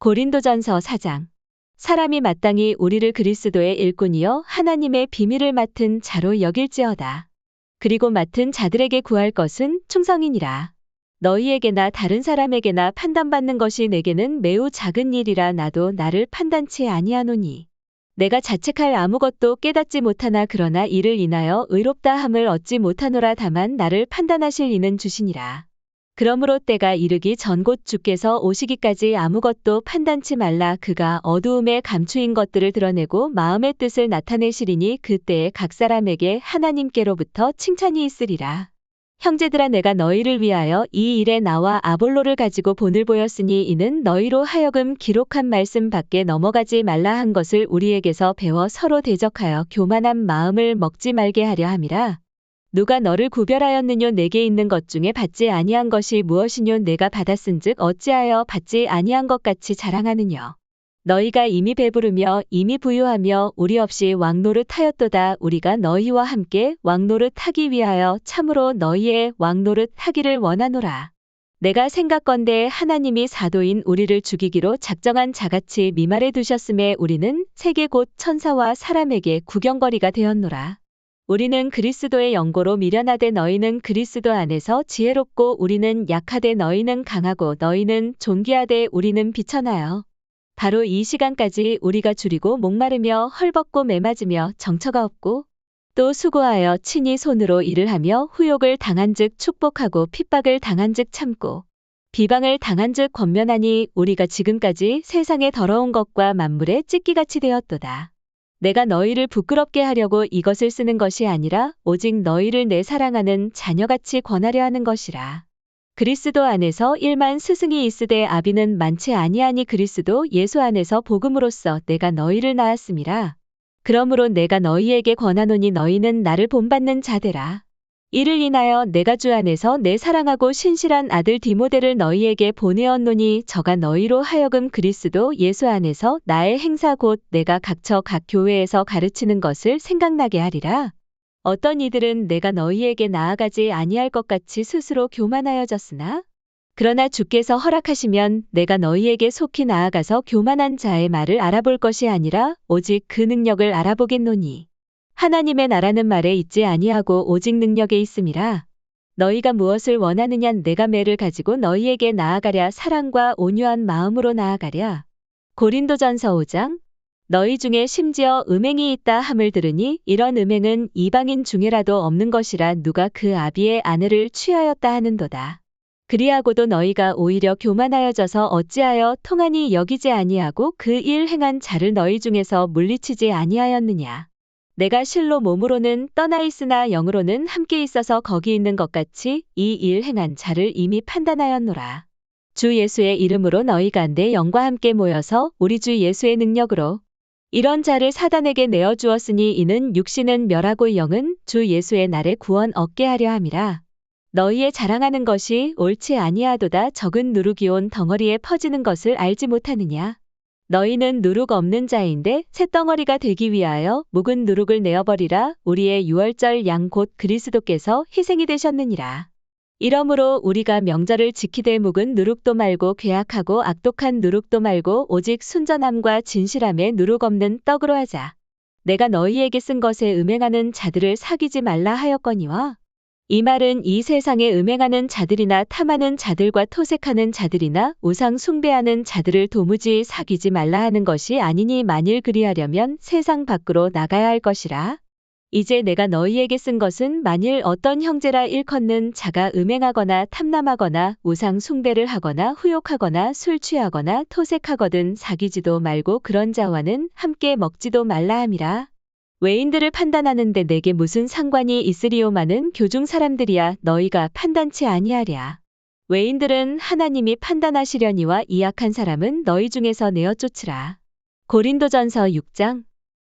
고린도전서 4장. 사람이 마땅히 우리를 그리스도의 일꾼이요 하나님의 비밀을 맡은 자로 여길지어다. 그리고 맡은 자들에게 구할 것은 충성이니라. 너희에게나 다른 사람에게나 판단받는 것이 내게는 매우 작은 일이라 나도 나를 판단치 아니하노니. 내가 자책할 아무것도 깨닫지 못하나 그러나 이를 인하여 의롭다 함을 얻지 못하노라. 다만 나를 판단하실 이는 주시니라. 그러므로 때가 이르기 전 곧 주께서 오시기까지 아무것도 판단치 말라. 그가 어두움에 감추인 것들을 드러내고 마음의 뜻을 나타내시리니 그때에 각 사람에게 하나님께로부터 칭찬이 있으리라. 형제들아, 내가 너희를 위하여 이 일에 나와 아볼로를 가지고 본을 보였으니 이는 너희로 하여금 기록한 말씀 밖에 넘어가지 말라 한 것을 우리에게서 배워 서로 대적하여 교만한 마음을 먹지 말게 하려 함이라. 누가 너를 구별하였느뇨? 내게 있는 것 중에 받지 아니한 것이 무엇이뇨? 내가 받았은즉 어찌하여 받지 아니한 것 같이 자랑하느뇨? 너희가 이미 배부르며 이미 부유하며 우리 없이 왕노릇하였도다. 우리가 너희와 함께 왕노릇하기 위하여 참으로 너희의 왕노릇하기를 원하노라. 내가 생각건대 하나님이 사도인 우리를 죽이기로 작정한 자같이 미말해 두셨음에 우리는 세계 곧 천사와 사람에게 구경거리가 되었노라. 우리는 그리스도의 영고로 미련하되 너희는 그리스도 안에서 지혜롭고 우리는 약하되 너희는 강하고 너희는 존귀하되 우리는 비천하여. 바로 이 시간까지 우리가 줄이고 목마르며 헐벗고 매맞으며 정처가 없고 또 수고하여 친히 손으로 일을 하며 후욕을 당한즉 축복하고 핍박을 당한즉 참고 비방을 당한즉 권면하니 우리가 지금까지 세상의 더러운 것과 만물의 찢기같이 되었도다. 내가 너희를 부끄럽게 하려고 이것을 쓰는 것이 아니라 오직 너희를 내 사랑하는 자녀같이 권하려 하는 것이라. 그리스도 안에서 1만 스승이 있으되 아비는 많지 아니하니 그리스도 예수 안에서 복음으로써 내가 너희를 낳았음이라. 그러므로 내가 너희에게 권하노니 너희는 나를 본받는 자되라. 이를 인하여 내가 주 안에서 내 사랑하고 신실한 아들 디모데를 너희에게 보내었노니 저가 너희로 하여금 그리스도 예수 안에서 나의 행사 곧 내가 각처 각 교회에서 가르치는 것을 생각나게 하리라. 어떤 이들은 내가 너희에게 나아가지 아니할 것 같이 스스로 교만하여졌으나 그러나 주께서 허락하시면 내가 너희에게 속히 나아가서 교만한 자의 말을 알아볼 것이 아니라 오직 그 능력을 알아보겠노니 하나님의 나라는 말에 있지 아니하고 오직 능력에 있음이라. 너희가 무엇을 원하느냐? 내가 매를 가지고 너희에게 나아가랴. 사랑과 온유한 마음으로 나아가랴. 고린도전서 5장. 너희 중에 심지어 음행이 있다 함을 들으니 이런 음행은 이방인 중에라도 없는 것이라. 누가 그 아비의 아내를 취하였다 하는도다. 그리하고도 너희가 오히려 교만하여져서 어찌하여 통하니 여기지 아니하고 그 일 행한 자를 너희 중에서 물리치지 아니하였느냐? 내가 실로 몸으로는 떠나 있으나 영으로는 함께 있어서 거기 있는 것 같이 이 일 행한 자를 이미 판단하였노라. 주 예수의 이름으로 너희가 내 영과 함께 모여서 우리 주 예수의 능력으로 이런 자를 사단에게 내어 주었으니 이는 육신은 멸하고 영은 주 예수의 날에 구원 얻게 하려 함이라. 너희의 자랑하는 것이 옳지 아니하도다. 적은 누룩이 온 덩어리에 퍼지는 것을 알지 못하느냐? 너희는 누룩 없는 자인데 쇳덩어리가 되기 위하여 묵은 누룩을 내어버리라. 우리의 유월절 양 곧 그리스도께서 희생이 되셨느니라. 이러므로 우리가 명절을 지키되 묵은 누룩도 말고 괴악하고 악독한 누룩도 말고 오직 순전함과 진실함에 누룩 없는 떡으로 하자. 내가 너희에게 쓴 것에 음행하는 자들을 사귀지 말라 하였거니와 이 말은 이 세상에 음행하는 자들이나 탐하는 자들과 토색하는 자들이나 우상 숭배하는 자들을 도무지 사귀지 말라 하는 것이 아니니 만일 그리하려면 세상 밖으로 나가야 할 것이라. 이제 내가 너희에게 쓴 것은 만일 어떤 형제라 일컫는 자가 음행하거나 탐남하거나 우상 숭배를 하거나 후욕하거나 술 취하거나 토색하거든 사귀지도 말고 그런 자와는 함께 먹지도 말라 함이라. 외인들을 판단하는데 내게 무슨 상관이 있으리오마는 교중 사람들이야. 너희가 판단치 아니하랴. 외인들은 하나님이 판단하시려니와 이 악한 사람은 너희 중에서 내어 쫓으라. 고린도전서 6장.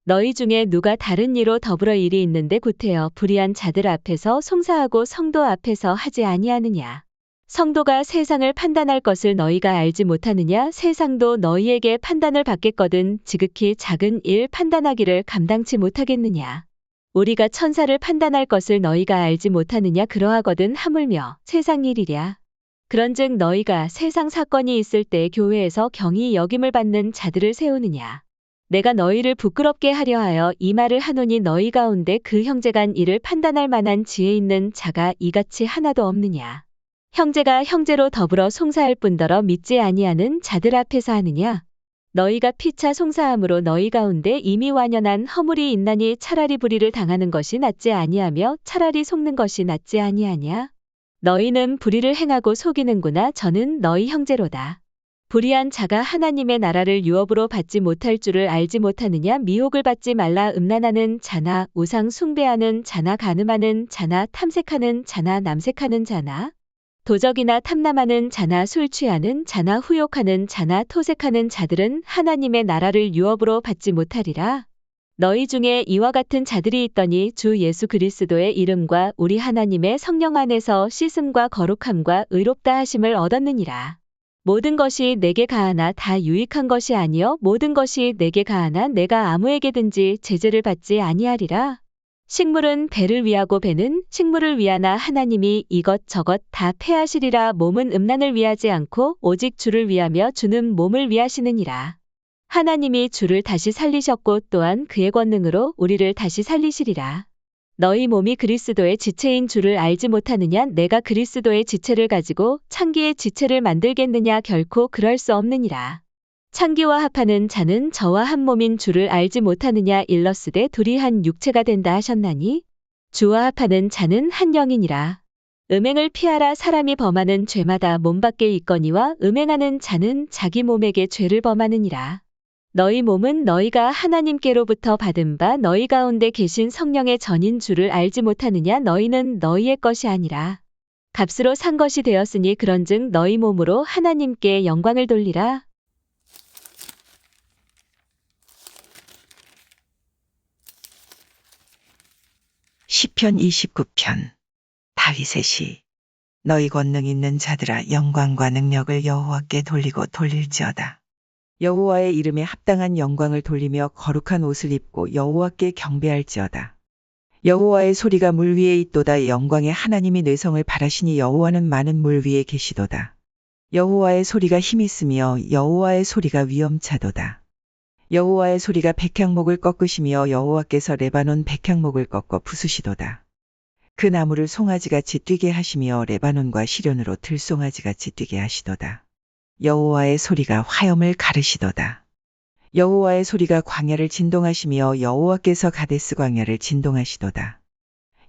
너희 중에 누가 다른 이로 더불어 일이 있는데 구태여 불의한 자들 앞에서 송사하고 성도 앞에서 하지 아니하느냐? 성도가 세상을 판단할 것을 너희가 알지 못하느냐? 세상도 너희에게 판단을 받겠거든 지극히 작은 일 판단하기를 감당치 못하겠느냐? 우리가 천사를 판단할 것을 너희가 알지 못하느냐? 그러하거든 하물며 세상 일이랴. 그런즉 너희가 세상 사건이 있을 때 교회에서 경히 여김을 받는 자들을 세우느냐. 내가 너희를 부끄럽게 하려 하여 이 말을 하노니 너희 가운데 그 형제간 이를 판단할 만한 지혜 있는 자가 이같이 하나도 없느냐. 형제가 형제로 더불어 송사할 뿐더러 믿지 아니하는 자들 앞에서 하느냐. 너희가 피차 송사함으로 너희 가운데 이미 완연한 허물이 있나니 차라리 불의를 당하는 것이 낫지 아니하며 차라리 속는 것이 낫지 아니하냐. 너희는 불의를 행하고 속이는구나. 저는 너희 형제로다. 불의한 자가 하나님의 나라를 유업으로 받지 못할 줄을 알지 못하느냐. 미혹을 받지 말라. 음란하는 자나 우상 숭배하는 자나 간음하는 자나 탐색하는 자나 남색하는 자나 도적이나 탐남하는 자나 술 취하는 자나 후욕하는 자나 토색하는 자들은 하나님의 나라를 유업으로 받지 못하리라. 너희 중에 이와 같은 자들이 있더니 주 예수 그리스도의 이름과 우리 하나님의 성령 안에서 씻음과 거룩함과 의롭다 하심을 얻었느니라. 모든 것이 내게 가하나 다 유익한 것이 아니요 모든 것이 내게 가하나 내가 아무에게든지 제재를 받지 아니하리라. 식물은 배를 위하고 배는 식물을 위하나 하나님이 이것저것 다 패하시리라. 몸은 음란을 위하지 않고 오직 주를 위하며 주는 몸을 위하시느니라. 하나님이 주를 다시 살리셨고 또한 그의 권능으로 우리를 다시 살리시리라. 너희 몸이 그리스도의 지체인 줄을 알지 못하느냐. 내가 그리스도의 지체를 가지고 창기의 지체를 만들겠느냐. 결코 그럴 수 없느니라. 창기와 합하는 자는 저와 한 몸인 줄을 알지 못하느냐. 일러스되 둘이 한 육체가 된다 하셨나니 주와 합하는 자는 한 영이니라. 음행을 피하라. 사람이 범하는 죄마다 몸 밖에 있거니와 음행하는 자는 자기 몸에게 죄를 범하느니라. 너희 몸은 너희가 하나님께로부터 받은 바 너희 가운데 계신 성령의 전인 줄을 알지 못하느냐. 너희는 너희의 것이 아니라 값으로 산 것이 되었으니 그런즉 너희 몸으로 하나님께 영광을 돌리라. 시편 29편. 다윗의 시. 너희 권능 있는 자들아 영광과 능력을 여호와께 돌리고 돌릴지어다. 여호와의 이름에 합당한 영광을 돌리며 거룩한 옷을 입고 여호와께 경배할지어다. 여호와의 소리가 물 위에 있도다. 영광의 하나님이 뇌성을 바라시니 여호와는 많은 물 위에 계시도다. 여호와의 소리가 힘 있으며 여호와의 소리가 위엄차도다. 여호와의 소리가 백향목을 꺾으시며 여호와께서 레바논 백향목을 꺾어 부수시도다. 그 나무를 송아지같이 뛰게 하시며 레바논과 시련으로 들송아지같이 뛰게 하시도다. 여호와의 소리가 화염을 가르시도다. 여호와의 소리가 광야를 진동하시며 여호와께서 가데스 광야를 진동하시도다.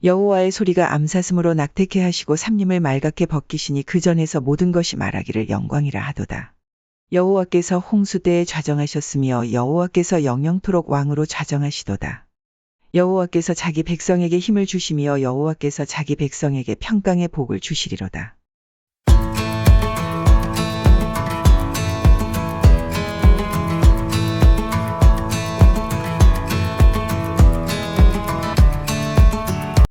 여호와의 소리가 암사슴으로 낙태케 하시고 삼림을 말갛게 벗기시니 그 전에서 모든 것이 말하기를 영광이라 하도다. 여호와께서 홍수 때에 좌정하셨으며 여호와께서 영영토록 왕으로 좌정하시도다. 여호와께서 자기 백성에게 힘을 주시며 여호와께서 자기 백성에게 평강의 복을 주시리로다.